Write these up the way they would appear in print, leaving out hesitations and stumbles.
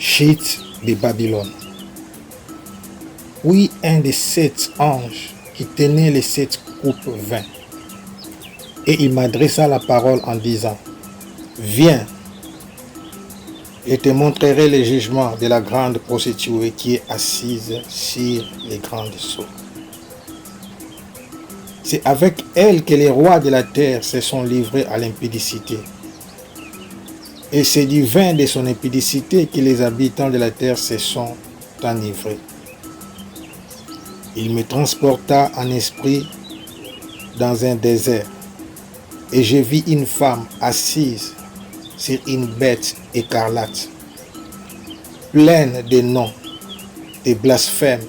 Chute de Babylone. Oui, un des 7 anges qui tenait les 7 coupes vint, et il m'adressa la parole en disant, « Viens, je te montrerai le jugement de la grande prostituée qui est assise sur les grandes eaux. C'est avec elle que les rois de la terre se sont livrés à l'impudicité. Et c'est du vin de son impudicité que les habitants de la terre se sont enivrés. Il me transporta en esprit dans un désert, et je vis une femme assise sur une bête écarlate, pleine de noms, de blasphèmes,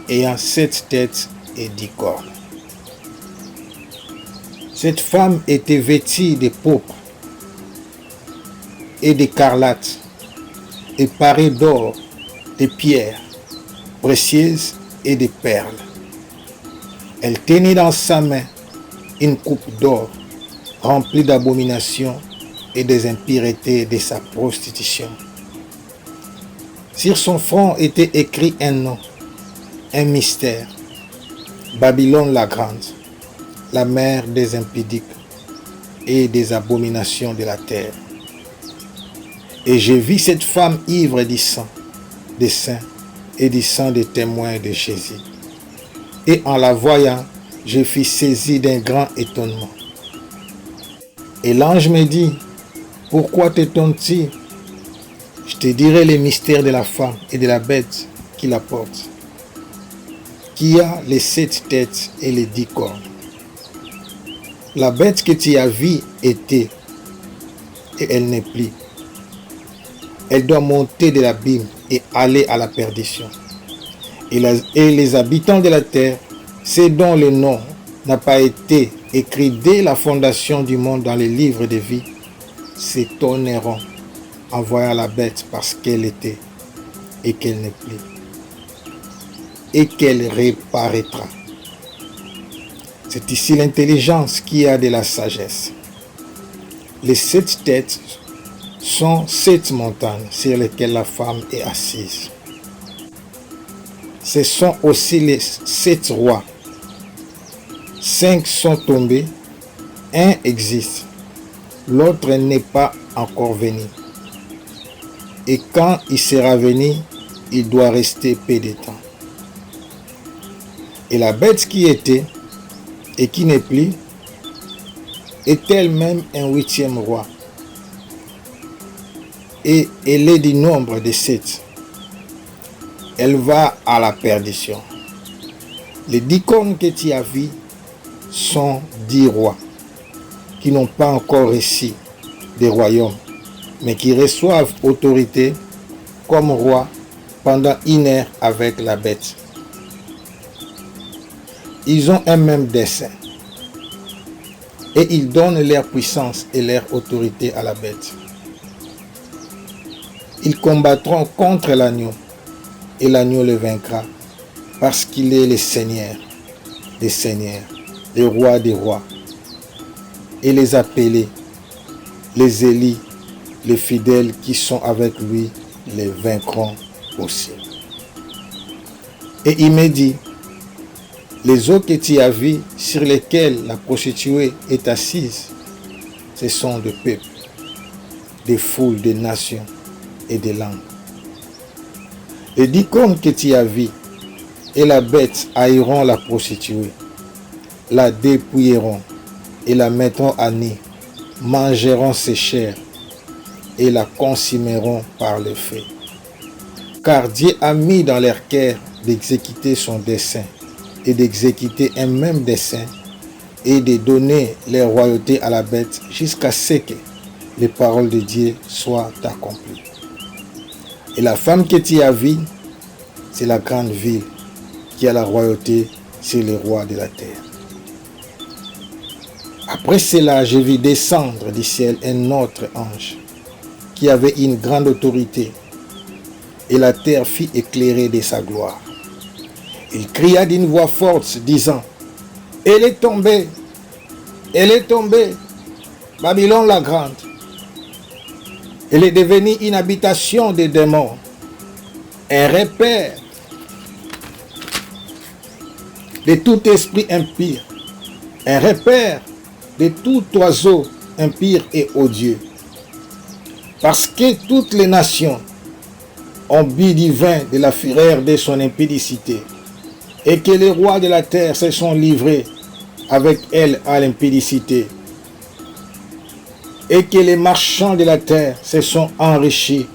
ayant 7 têtes et 10 cornes. Cette femme était vêtue de pourpre et d'écarlate, et parée d'or, de pierres précieuses et de perles. Elle tenait dans sa main une coupe d'or remplie d'abominations et des impuretés de sa prostitution. Sur son front était écrit un nom, un mystère, Babylone la grande, la mère des impudiques et des abominations de la terre. Et je vis cette femme ivre du sang des saints et du sang des témoins de Jésus. Et en la voyant, je fus saisi d'un grand étonnement. Et l'ange me dit, « Pourquoi t'étonnes-tu? Je te dirai les mystères de la femme et de la bête qui la porte, qui a les 7 têtes et les 10 cornes. La bête que tu as vue était, et elle n'est plus. Elle doit monter de l'abîme et aller à la perdition. Et les habitants de la terre, ceux dont le nom n'a pas été écrit dès la fondation du monde dans les livres de vie, s'étonneront en voyant la bête parce qu'elle était et qu'elle n'est plus, et qu'elle reparaîtra. » C'est ici l'intelligence qui a de la sagesse. Les 7 têtes sont 7 montagnes sur lesquelles la femme est assise. Ce sont aussi les 7 rois. 5 sont tombés, un existe, l'autre n'est pas encore venu. Et quand il sera venu, il doit rester peu de temps. Et la bête qui était et qui n'est plus est elle-même un 8e roi. Et elle est du nombre de 7. Elle va à la perdition. Les 10 cornes que tu as vues sont 10 rois qui n'ont pas encore reçu des royaumes, mais qui reçoivent autorité comme roi pendant 1 heure avec la bête. Ils ont un même dessein et ils donnent leur puissance et leur autorité à la bête. Ils combattront contre l'agneau et l'agneau le vaincra parce qu'il est le Seigneur des seigneurs, le roi des rois. Et les appelés, les élus, les fidèles qui sont avec lui, les vaincront aussi. Et il me dit, les eaux que tu as vues sur lesquelles la prostituée est assise, ce sont des peuples, des foules, des nations et des langues. Les 10 cornes que tu as vues et la bête haïront la prostituée, la dépouilleront et la mettront à nu, mangeront ses chairs et la consumeront par le feu. Car Dieu a mis dans leur cœur d'exécuter son dessein et d'exécuter un même dessein et de donner les royautés à la bête jusqu'à ce que les paroles de Dieu soient accomplies. Et la femme que tu as vue, c'est la grande ville qui a la royauté sur les rois de la terre. Après cela, je vis descendre du ciel un autre ange qui avait une grande autorité, et la terre fut éclairée de sa gloire. Il cria d'une voix forte, disant, « Elle est tombée, Babylone la grande. Elle est devenue une habitation des démons un repère de tout esprit impie, un repère de tout oiseau impie et odieux. Parce que toutes les nations ont bu du vin de la fureur de son impudicité, et que les rois de la terre se sont livrés avec elle à l'impudicité, et que les marchands de la terre se sont enrichis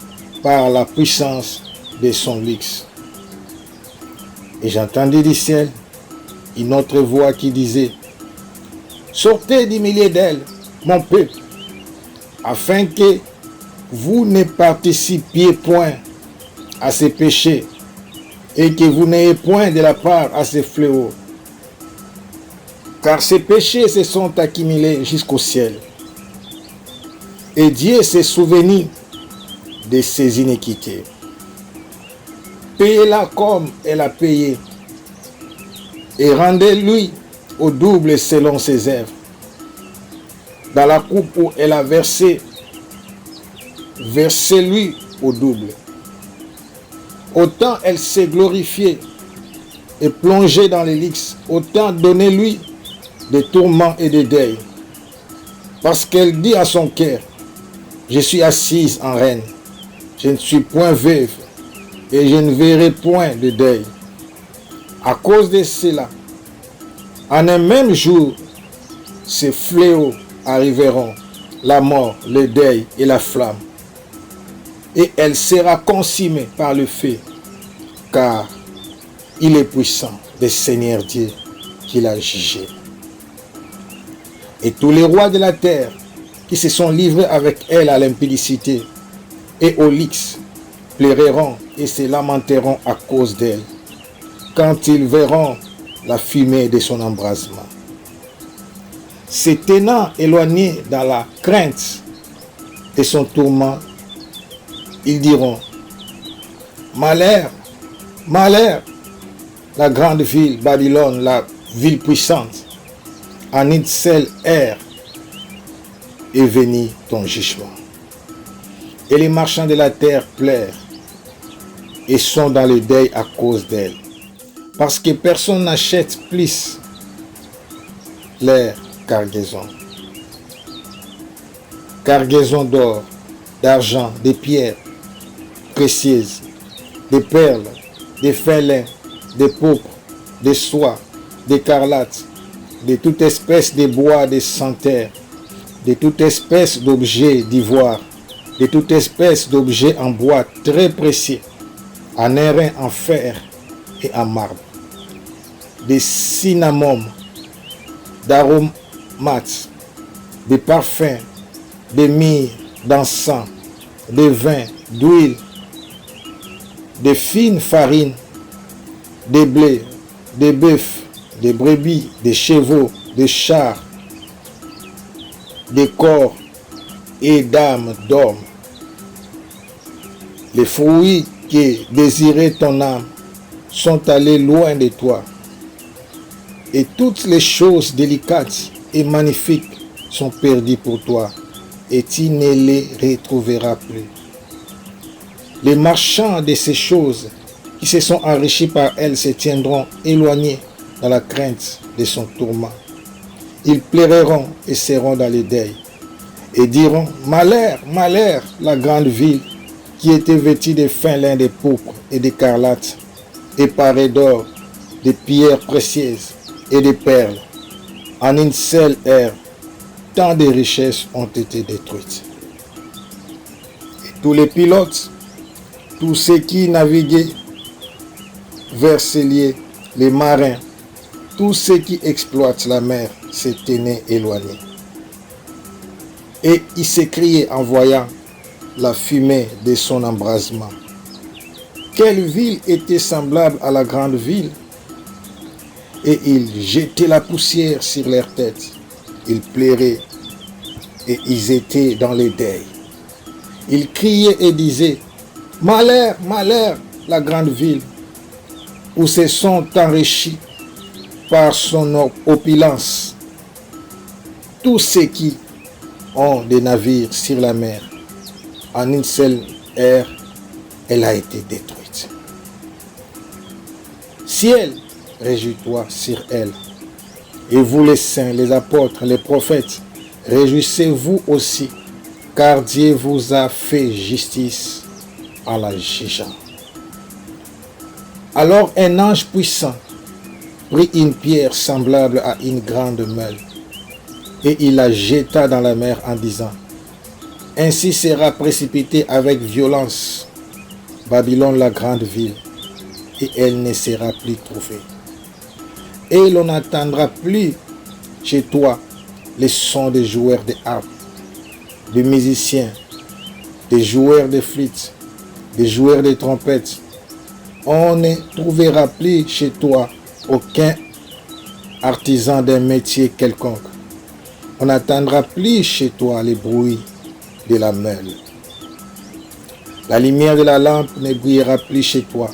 par la puissance de son luxe. Et j'entendis du ciel une autre voix qui disait: sortez du milieu d'elle, mon peuple, afin que vous ne participiez point à ces péchés et que vous n'ayez point de la part à ces fléaux. Car ces péchés se sont accumulés jusqu'au ciel. Et Dieu s'est souvenu de ses iniquités. Payez-la comme elle a payé, et rendez-lui au double selon ses œuvres. Dans la coupe où elle a versé, versez-lui au double. Autant elle s'est glorifiée et plongée dans les lixes, autant donnez-lui des tourments et des deuils. Parce qu'elle dit à son cœur: je suis assise en reine, je ne suis point veuve, et je ne verrai point de deuil. À cause de cela, en un même jour, ces fléaux arriveront, la mort, le deuil et la flamme. Et elle sera consumée par le feu, car il est puissant, le Seigneur Dieu qui l'a jugé. Et tous les rois de la terre qui se sont livrés avec elle à l'impudicité et au luxe pleureront et se lamenteront à cause d'elle, quand ils verront la fumée de son embrasement. Se tenant éloignés dans la crainte de son tourment, ils diront: malheur, malheur, la grande ville Babylone, la ville puissante, en une seule heure est venu ton jugement. Et les marchands de la terre pleurent et sont dans le deuil à cause d'elle, parce que personne n'achète plus leur cargaison. Cargaison d'or, d'argent, de pierres précieuses, de perles, de fin lin, de pourpre, de soie, d'écarlate, de toute espèce de bois de santerre, de toute espèce d'objets d'ivoire, de toute espèce d'objets en bois très précieux, en airain, en fer et en marbre, de cinnamome, d'aromates, de parfums, de myrrhe, d'encens, de vin, d'huile, de fine farine, de blé, de bœuf, de brebis, de chevaux, de chars, de corps et d'âmes d'hommes. Les fruits que désirait ton âme sont allés loin de toi, et toutes les choses délicates et magnifiques sont perdues pour toi, et tu ne les retrouveras plus. Les marchands de ces choses qui se sont enrichis par elles se tiendront éloignés dans la crainte de son tourment. Ils pleureront et seront dans le deuil, et diront: malheur, malheur, la grande ville qui était vêtue de fin lin, de pourpre et d'écarlate, et parée d'or, de pierres précieuses et de perles. En une seule heure, tant de richesses ont été détruites. Et tous les pilotes, tous ceux qui naviguaient vers ces lieux, les marins, tous ceux qui exploitent la mer se tenaient éloignés. Et ils s'écriaient en voyant la fumée de son embrasement: quelle ville était semblable à la grande ville? Et ils jetaient la poussière sur leurs têtes. Ils pleuraient et ils étaient dans les deuils. Ils criaient et disaient: malheur, malheur, la grande ville, où se sont enrichis par son opulence tous ceux qui ont des navires sur la mer. En une seule heure, elle a été détruite. Ciel, réjouis-toi sur elle. Et vous les saints, les apôtres, les prophètes, réjouissez-vous aussi, car Dieu vous a fait justice en la jugeant. Alors un ange puissant prit une pierre semblable à une grande meule, et il la jeta dans la mer en disant, ainsi sera précipitée avec violence Babylone la grande ville, et elle ne sera plus trouvée. Et l'on n'entendra plus chez toi les sons des joueurs de harpe, des musiciens, des joueurs de flûte, des joueurs de trompettes. On ne trouvera plus chez toi aucun artisan d'un métier quelconque. On n'entendra plus chez toi les bruits de la meule. La lumière de la lampe ne brillera plus chez toi,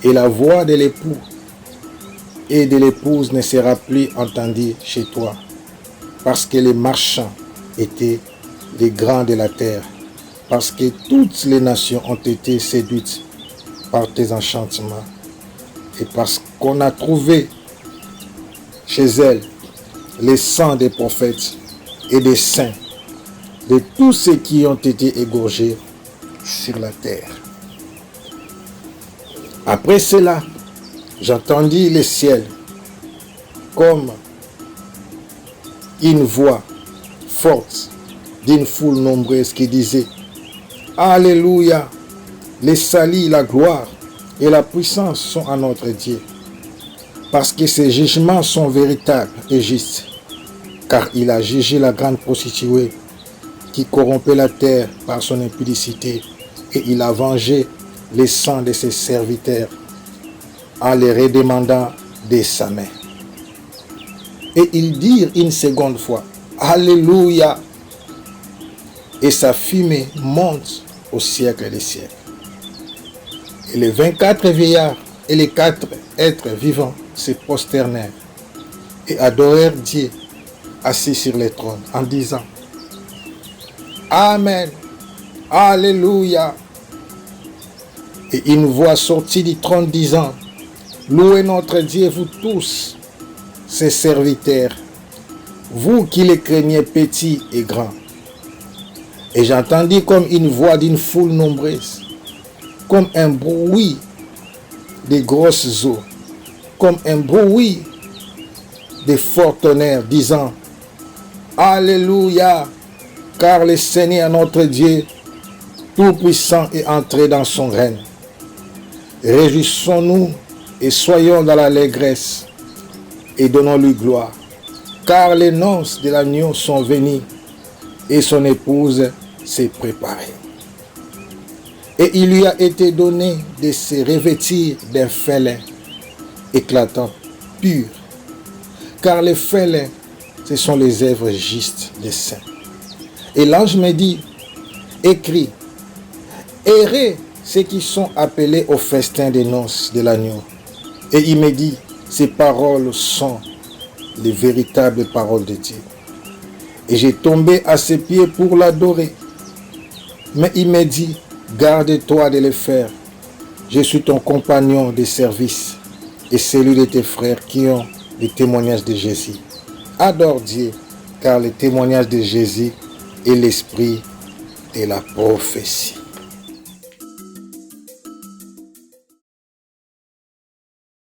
et la voix de l'époux et de l'épouse ne sera plus entendue chez toi, parce que les marchands étaient les grands de la terre, parce que toutes les nations ont été séduites par tes enchantements, et parce qu'on a trouvé chez elles les sangs des prophètes et des saints, de tous ceux qui ont été égorgés sur la terre. Après cela, j'entendis le ciel comme une voix forte d'une foule nombreuse qui disait « Alléluia, les salut, la gloire et la puissance sont à notre Dieu, parce que ses jugements sont véritables et justes, car il a jugé la grande prostituée qui corrompait la terre par son impudicité, et il a vengé les sangs de ses serviteurs en les redemandant de sa main. » Et ils dirent une seconde fois « Alléluia !» Et sa fumée monte au siècle des siècles. Et les 24 vieillards et les 4 êtres vivants se prosternèrent et adorèrent Dieu assis sur les trônes en disant « Amen, Alléluia !» Et une voix sortit du trône disant « Louez notre Dieu, vous tous, ses serviteurs, vous qui les craignez petits et grands. » Et j'entendis comme une voix d'une foule nombreuse, comme un bruit de grosses eaux, comme un bruit de forts tonnerres, disant « Alléluia, car le Seigneur notre Dieu, Tout-Puissant, est entré dans son règne. Réjouissons-nous et soyons dans l'allégresse et donnons-lui gloire, car les noces de l'agneau sont venues et son épouse s'est préparée. Et il lui a été donné de se revêtir d'un fin éclatant, pur, car les fins ce sont les œuvres justes des saints. Et l'ange me dit, écris, heureux ceux qui sont appelés au festin des noces de l'agneau. Et il me dit, ces paroles sont les véritables paroles de Dieu. Et j'ai tombé à ses pieds pour l'adorer. Mais il me dit, garde-toi de le faire. Je suis ton compagnon de service et celui de tes frères qui ont les témoignages de Jésus. Adore Dieu, car le témoignage de Jésus est l'esprit de la prophétie.